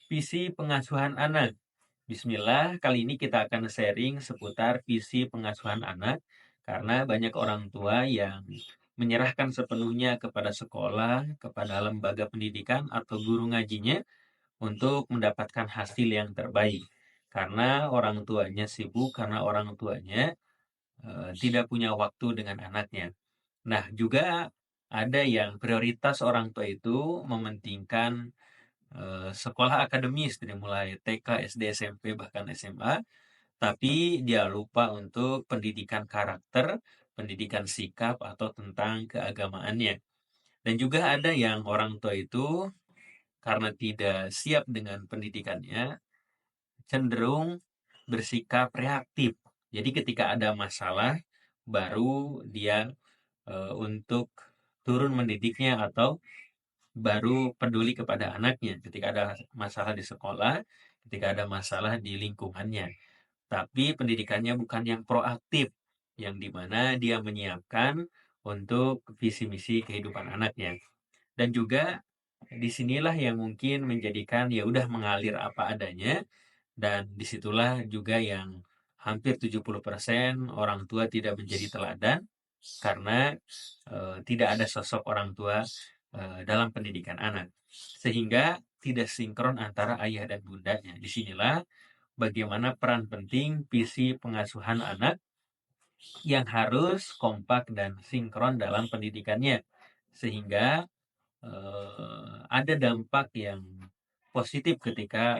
Visi pengasuhan anak. Bismillah, kali ini kita akan sharing seputar visi pengasuhan anak karena banyak orang tua yang menyerahkan sepenuhnya kepada sekolah, kepada lembaga pendidikan atau guru ngajinya untuk mendapatkan hasil yang terbaik. Karena orang tuanya sibuk, karena orang tuanya tidak punya waktu dengan anaknya. Nah, juga ada yang prioritas orang tua itu mementingkan sekolah akademis dari mulai TK, SD, SMP, bahkan SMA, tapi dia lupa untuk pendidikan karakter, pendidikan sikap, atau tentang keagamaannya. Dan juga ada yang orang tua itu karena tidak siap dengan pendidikannya, cenderung bersikap reaktif. Jadi ketika ada masalah, baru dia untuk turun mendidiknya atau baru peduli kepada anaknya ketika ada masalah di sekolah, ketika ada masalah di lingkungannya. Tapi pendidikannya bukan yang proaktif, yang dimana dia menyiapkan untuk visi misi kehidupan anaknya. Dan juga disinilah yang mungkin menjadikan ya udah mengalir apa adanya, dan disitulah juga yang hampir 70% orang tua tidak menjadi teladan karena tidak ada sosok orang tua dalam pendidikan anak. Sehingga tidak sinkron antara ayah dan bundanya. Disinilah bagaimana peran penting visi pengasuhan anak yang harus kompak dan sinkron dalam pendidikannya. Sehingga ada dampak yang positif ketika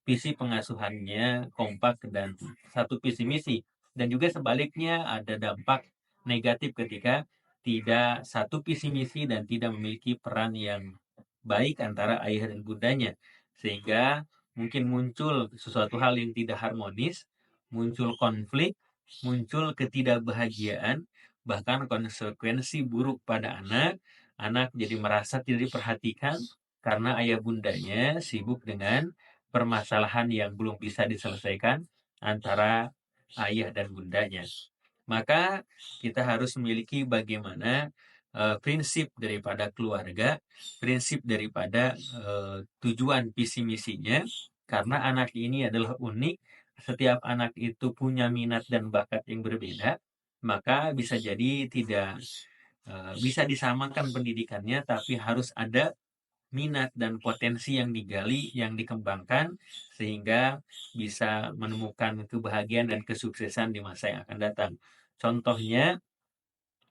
visi pengasuhannya kompak dan satu visi misi. Dan juga sebaliknya ada dampak negatif ketika tidak satu visi misi dan tidak memiliki peran yang baik antara ayah dan bundanya. Sehingga mungkin muncul sesuatu hal yang tidak harmonis, muncul konflik, muncul ketidakbahagiaan, bahkan konsekuensi buruk pada anak jadi merasa tidak diperhatikan karena ayah bundanya sibuk dengan permasalahan yang belum bisa diselesaikan antara ayah dan bundanya. Maka kita harus memiliki bagaimana prinsip daripada keluarga, prinsip daripada tujuan visi misinya, karena anak ini adalah unik, setiap anak itu punya minat dan bakat yang berbeda, maka bisa jadi tidak bisa disamakan pendidikannya, tapi harus ada minat dan potensi yang digali, yang dikembangkan, sehingga bisa menemukan kebahagiaan dan kesuksesan di masa yang akan datang. Contohnya,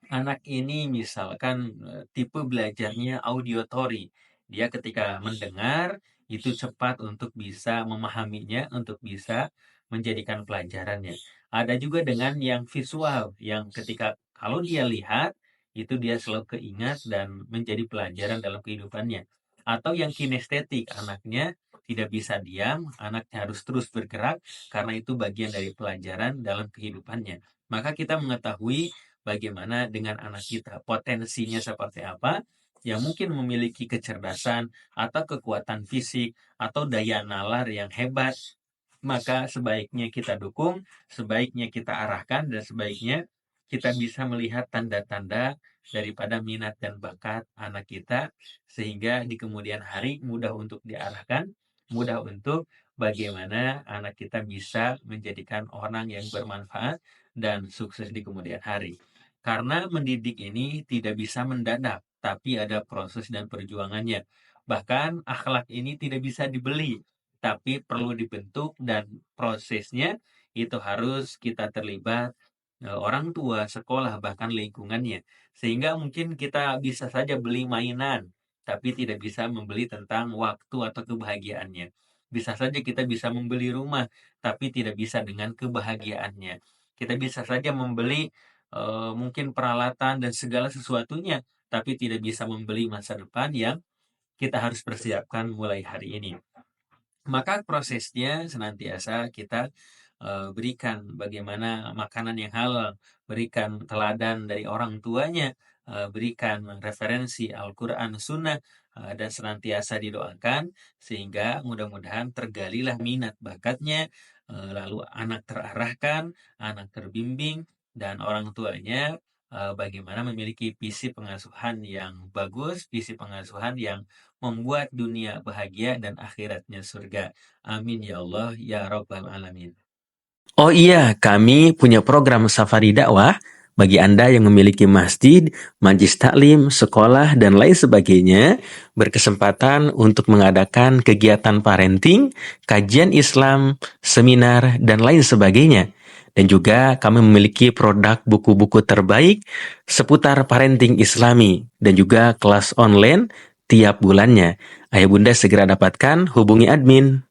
anak ini misalkan tipe belajarnya auditory. Dia ketika mendengar, itu cepat untuk bisa memahaminya, untuk bisa menjadikan pelajarannya. Ada juga dengan yang visual, yang ketika kalau dia lihat, itu dia selalu keingat dan menjadi pelajaran dalam kehidupannya. Atau yang kinestetik, anaknya tidak bisa diam, anaknya harus terus bergerak, karena itu bagian dari pelajaran dalam kehidupannya. Maka kita mengetahui bagaimana dengan anak kita, potensinya seperti apa, yang mungkin memiliki kecerdasan atau kekuatan fisik atau daya nalar yang hebat, maka sebaiknya kita dukung, sebaiknya kita arahkan, dan sebaiknya kita bisa melihat tanda-tanda daripada minat dan bakat anak kita, sehingga di kemudian hari mudah untuk diarahkan, mudah untuk bagaimana anak kita bisa menjadikan orang yang bermanfaat dan sukses di kemudian hari. Karena mendidik ini tidak bisa mendadak, tapi ada proses dan perjuangannya. Bahkan akhlak ini tidak bisa dibeli, tapi perlu dibentuk, dan prosesnya itu harus kita terlibat, orang tua, sekolah, bahkan lingkungannya. Sehingga mungkin kita bisa saja beli mainan, tapi tidak bisa membeli tentang waktu atau kebahagiaannya. Bisa saja kita bisa membeli rumah, tapi tidak bisa dengan kebahagiaannya. Kita bisa saja membeli mungkin peralatan dan segala sesuatunya, tapi tidak bisa membeli masa depan yang kita harus persiapkan mulai hari ini. Maka prosesnya senantiasa kita berikan bagaimana makanan yang halal, berikan teladan dari orang tuanya, berikan referensi Al-Quran, Sunnah, dan senantiasa didoakan, sehingga mudah-mudahan tergalilah minat bakatnya, lalu anak terarahkan, anak terbimbing, dan orang tuanya bagaimana memiliki visi pengasuhan yang bagus, visi pengasuhan yang membuat dunia bahagia dan akhiratnya surga. Amin ya Allah ya Rabbal Alamin. Oh iya, kami punya program safari dakwah bagi Anda yang memiliki masjid, majlis taklim, sekolah, dan lain sebagainya, berkesempatan untuk mengadakan kegiatan parenting, kajian Islam, seminar, dan lain sebagainya. Dan juga kami memiliki produk buku-buku terbaik seputar parenting Islami dan juga kelas online tiap bulannya. Ayo Bunda segera dapatkan, hubungi admin.